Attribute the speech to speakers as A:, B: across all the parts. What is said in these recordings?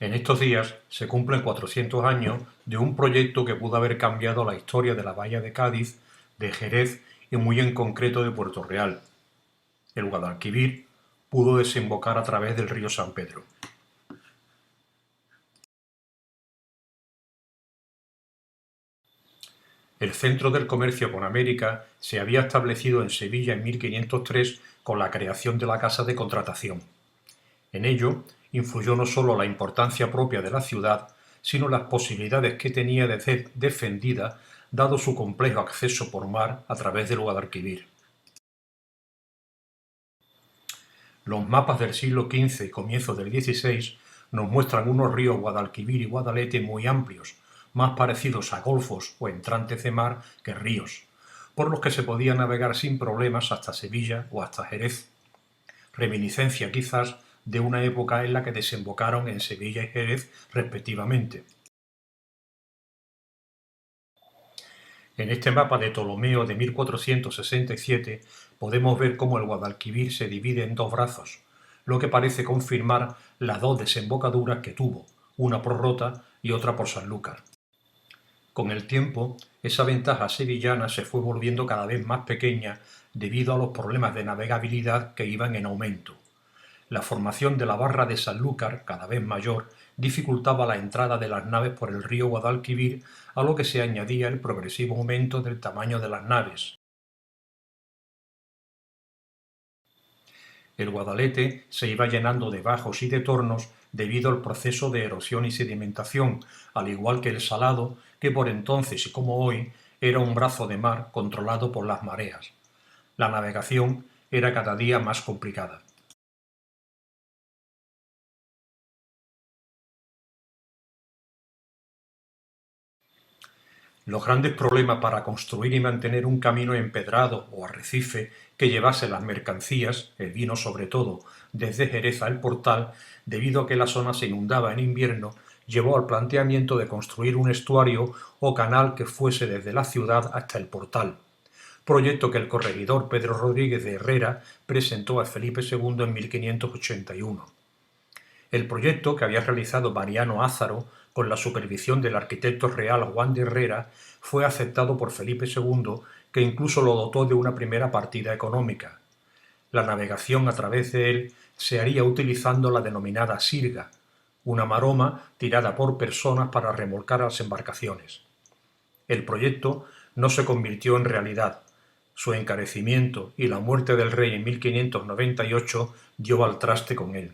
A: En estos días se cumplen 400 años de un proyecto que pudo haber cambiado la historia de la bahía de Cádiz, de Jerez y muy en concreto de Puerto Real. El Guadalquivir pudo desembocar a través del río San Pedro. El centro del comercio con América se había establecido en Sevilla en 1503 con la creación de la Casa de Contratación. En ello influyó no solo la importancia propia de la ciudad, sino las posibilidades que tenía de ser defendida dado su complejo acceso por mar a través del Guadalquivir. Los mapas del siglo XV y comienzo del XVI nos muestran unos ríos Guadalquivir y Guadalete muy amplios, más parecidos a golfos o entrantes de mar que ríos, por los que se podía navegar sin problemas hasta Sevilla o hasta Jerez, reminiscencia quizás de una época en la que desembocaron en Sevilla y Jerez respectivamente. En este mapa de Ptolomeo de 1467 podemos ver cómo el Guadalquivir se divide en dos brazos, lo que parece confirmar las dos desembocaduras que tuvo, una por Rota y otra por Sanlúcar. Con el tiempo, esa ventaja sevillana se fue volviendo cada vez más pequeña debido a los problemas de navegabilidad que iban en aumento. La formación de la barra de Sanlúcar, cada vez mayor, dificultaba la entrada de las naves por el río Guadalquivir, a lo que se añadía el progresivo aumento del tamaño de las naves. El Guadalete se iba llenando de bajos y de tornos debido al proceso de erosión y sedimentación, al igual que el Salado, que por entonces y como hoy era un brazo de mar controlado por las mareas. La navegación era cada día más complicada. Los grandes problemas para construir y mantener un camino empedrado o arrecife que llevase las mercancías, el vino sobre todo, desde Jerez al Portal, debido a que la zona se inundaba en invierno, llevó al planteamiento de construir un estuario o canal que fuese desde la ciudad hasta el Portal, proyecto que el corregidor Pedro Rodríguez de Herrera presentó a Felipe II en 1581. El proyecto, que había realizado Mariano Ázaro con la supervisión del arquitecto real Juan de Herrera, fue aceptado por Felipe II, que incluso lo dotó de una primera partida económica. La navegación a través de él se haría utilizando la denominada sirga, una maroma tirada por personas para remolcar las embarcaciones. El proyecto no se convirtió en realidad. Su encarecimiento y la muerte del rey en 1598 dio al traste con él.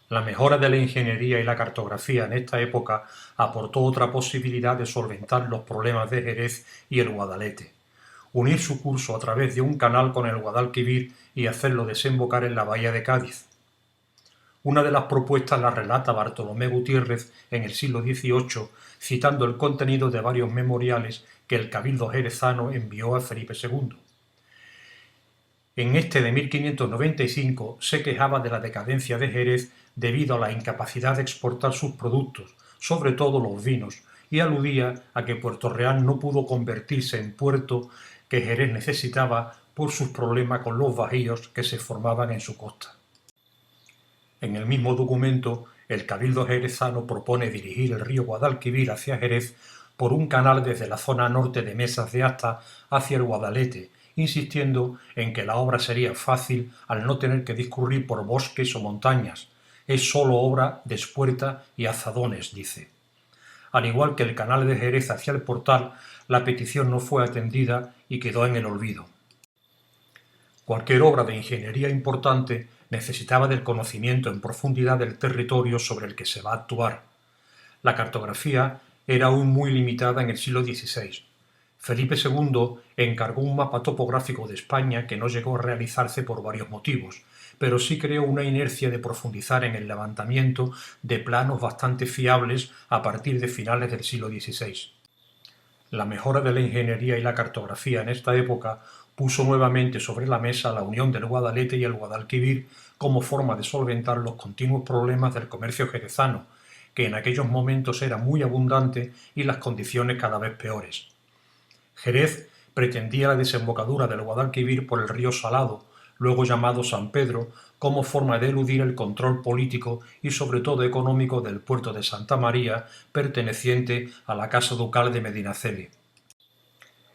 A: La mejora de la ingeniería y la cartografía en esta época aportó otra posibilidad de solventar los problemas de Jerez y el Guadalete, unir su curso a través de un canal con el Guadalquivir y hacerlo desembocar en la bahía de Cádiz. Una de las propuestas la relata Bartolomé Gutiérrez en el siglo XVIII, citando el contenido de varios memoriales que el cabildo jerezano envió a Felipe II. En este de 1595 se quejaba de la decadencia de Jerez debido a la incapacidad de exportar sus productos, sobre todo los vinos, y aludía a que Puerto Real no pudo convertirse en puerto que Jerez necesitaba por sus problemas con los bajíos que se formaban en su costa. En el mismo documento, el cabildo jerezano propone dirigir el río Guadalquivir hacia Jerez por un canal desde la zona norte de Mesas de Asta hacia el Guadalete, insistiendo en que la obra sería fácil al no tener que discurrir por bosques o montañas. Es solo obra de espuerta y azadones, dice. Al igual que el canal de Jerez hacia el Portal, la petición no fue atendida y quedó en el olvido. Cualquier obra de ingeniería importante necesitaba del conocimiento en profundidad del territorio sobre el que se va a actuar. La cartografía era aún muy limitada en el siglo XVI. Felipe II encargó un mapa topográfico de España que no llegó a realizarse por varios motivos, pero sí creó una inercia de profundizar en el levantamiento de planos bastante fiables a partir de finales del siglo XVI. La mejora de la ingeniería y la cartografía en esta época puso nuevamente sobre la mesa la unión del Guadalete y el Guadalquivir como forma de solventar los continuos problemas del comercio jerezano, que en aquellos momentos era muy abundante y las condiciones cada vez peores. Jerez pretendía la desembocadura del Guadalquivir por el río Salado, luego llamado San Pedro, como forma de eludir el control político y sobre todo económico del puerto de Santa María, perteneciente a la Casa Ducal de Medinaceli.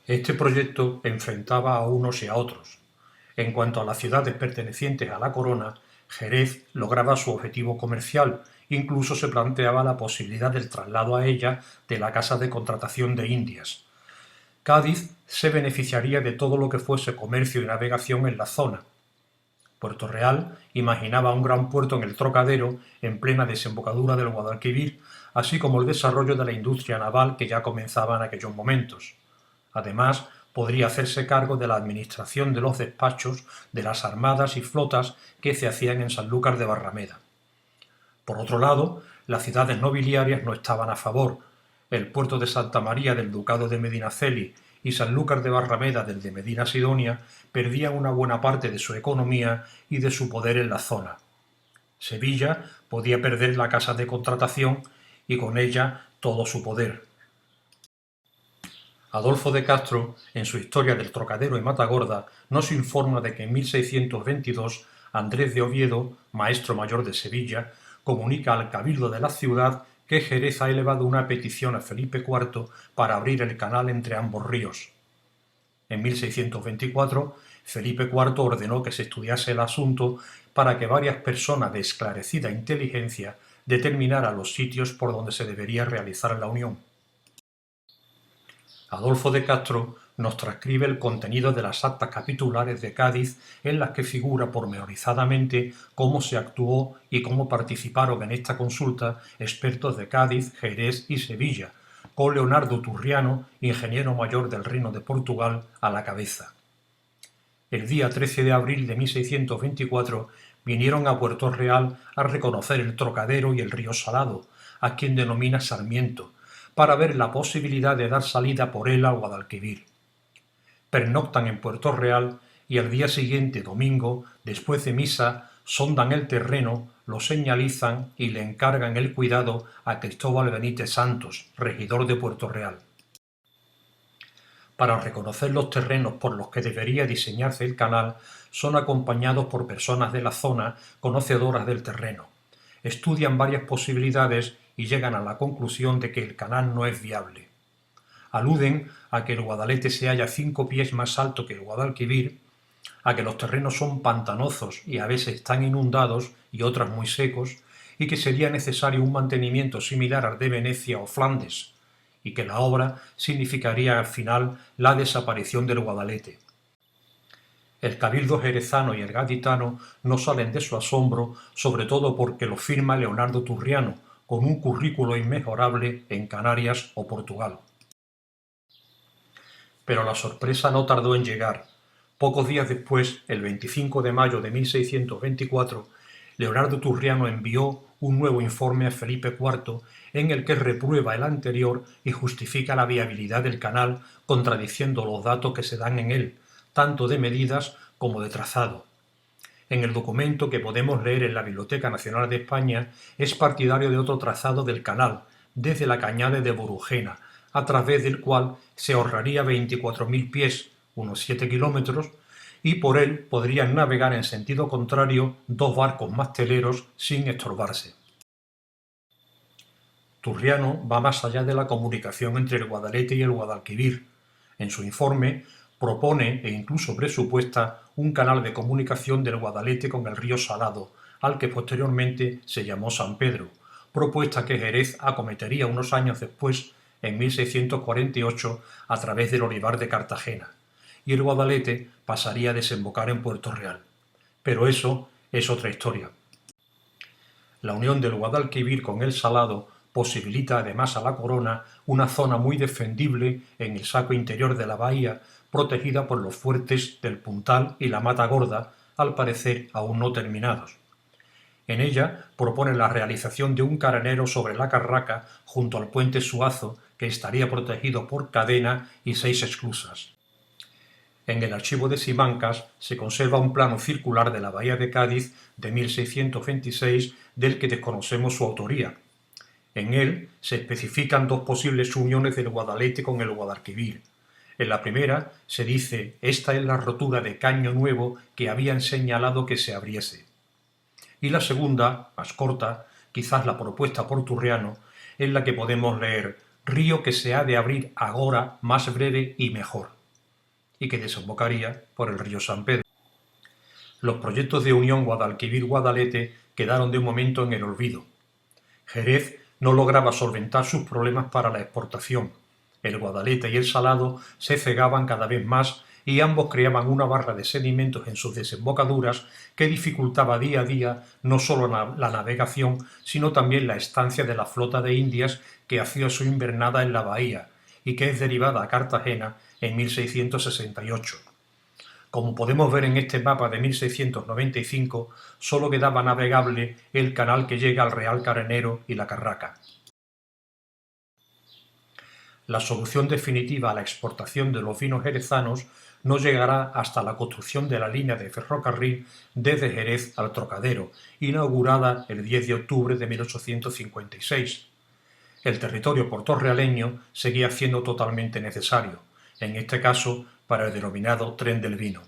A: Este proyecto enfrentaba a unos y a otros. En cuanto a las ciudades pertenecientes a la corona, Jerez lograba su objetivo comercial, incluso se planteaba la posibilidad del traslado a ella de la Casa de Contratación de Indias. Cádiz se beneficiaría de todo lo que fuese comercio y navegación en la zona. Puerto Real imaginaba un gran puerto en el Trocadero, en plena desembocadura del Guadalquivir, así como el desarrollo de la industria naval que ya comenzaba en aquellos momentos. Además, podría hacerse cargo de la administración de los despachos de las armadas y flotas que se hacían en Sanlúcar de Barrameda. Por otro lado, las ciudades nobiliarias no estaban a favor. El puerto de Santa María del Ducado de Medinaceli y Sanlúcar de Barrameda del de Medina Sidonia perdían una buena parte de su economía y de su poder en la zona. Sevilla podía perder la casa de contratación y con ella todo su poder. Adolfo de Castro, en su Historia del Trocadero y Matagorda, nos informa de que en 1622 Andrés de Oviedo, maestro mayor de Sevilla, comunica al cabildo de la ciudad que Jerez ha elevado una petición a Felipe IV para abrir el canal entre ambos ríos. En 1624, Felipe IV ordenó que se estudiase el asunto para que varias personas de esclarecida inteligencia determinaran los sitios por donde se debería realizar la unión. Adolfo de Castro nos transcribe el contenido de las actas capitulares de Cádiz en las que figura pormenorizadamente cómo se actuó y cómo participaron en esta consulta expertos de Cádiz, Jerez y Sevilla, con Leonardo Turriano, ingeniero mayor del Reino de Portugal, a la cabeza. El día 13 de abril de 1624 vinieron a Puerto Real a reconocer el Trocadero y el río Salado, a quien denomina Sarmiento, para ver la posibilidad de dar salida por él al Guadalquivir. Pernoctan en Puerto Real y al día siguiente, domingo, después de misa, sondan el terreno, lo señalizan y le encargan el cuidado a Cristóbal Benítez Santos, regidor de Puerto Real. Para reconocer los terrenos por los que debería diseñarse el canal, son acompañados por personas de la zona conocedoras del terreno. Estudian varias posibilidades y llegan a la conclusión de que el canal no es viable. Aluden a que el Guadalete se halla 5 pies más alto que el Guadalquivir, a que los terrenos son pantanosos y a veces están inundados y otras muy secos, y que sería necesario un mantenimiento similar al de Venecia o Flandes, y que la obra significaría al final la desaparición del Guadalete. El cabildo jerezano y el gaditano no salen de su asombro, sobre todo porque lo firma Leonardo Turriano, con un currículo inmejorable en Canarias o Portugal. Pero la sorpresa no tardó en llegar. Pocos días después, el 25 de mayo de 1624, Leonardo Turriano envió un nuevo informe a Felipe IV en el que reprueba el anterior y justifica la viabilidad del canal contradiciendo los datos que se dan en él, tanto de medidas como de trazado. En el documento que podemos leer en la Biblioteca Nacional de España es partidario de otro trazado del canal, desde la cañada de Borujena, a través del cual se ahorraría 24.000 pies, unos 7 kilómetros, y por él podrían navegar en sentido contrario 2 barcos masteleros sin estorbarse. Turriano va más allá de la comunicación entre el Guadalete y el Guadalquivir. En su informe propone e incluso presupuesta un canal de comunicación del Guadalete con el río Salado, al que posteriormente se llamó San Pedro, propuesta que Jerez acometería unos años después, en 1648, a través del Olivar de Cartagena, y el Guadalete pasaría a desembocar en Puerto Real. Pero eso es otra historia. La unión del Guadalquivir con el Salado posibilita además a la corona una zona muy defendible en el saco interior de la bahía, protegida por los fuertes del Puntal y la Mata Gorda, al parecer aún no terminados. En ella propone la realización de un carenero sobre la Carraca junto al puente Suazo, que estaría protegido por cadena y 6 esclusas. En el archivo de Simancas se conserva un plano circular de la bahía de Cádiz de 1626 del que desconocemos su autoría. En él se especifican 2 posibles uniones del Guadalete con el Guadalquivir. En la primera se dice: «Esta es la rotura de caño nuevo que habían señalado que se abriese». Y la segunda, más corta, quizás la propuesta por Turriano, es la que podemos leer: «Río que se ha de abrir agora más breve y mejor», y que desembocaría por el río San Pedro. Los proyectos de unión Guadalquivir-Guadalete quedaron de un momento en el olvido. Jerez no lograba solventar sus problemas para la exportación. El Guadalete y el Salado se cegaban cada vez más y ambos creaban una barra de sedimentos en sus desembocaduras que dificultaba día a día no solo la navegación, sino también la estancia de la flota de Indias que hacía su invernada en la bahía y que es derivada a Cartagena en 1668. Como podemos ver en este mapa de 1695, solo quedaba navegable el canal que llega al Real Carenero y la Carraca. La solución definitiva a la exportación de los vinos jerezanos no llegará hasta la construcción de la línea de ferrocarril desde Jerez al Trocadero, inaugurada el 10 de octubre de 1856. El territorio portorrealeño seguía siendo totalmente necesario, en este caso para el denominado Tren del Vino.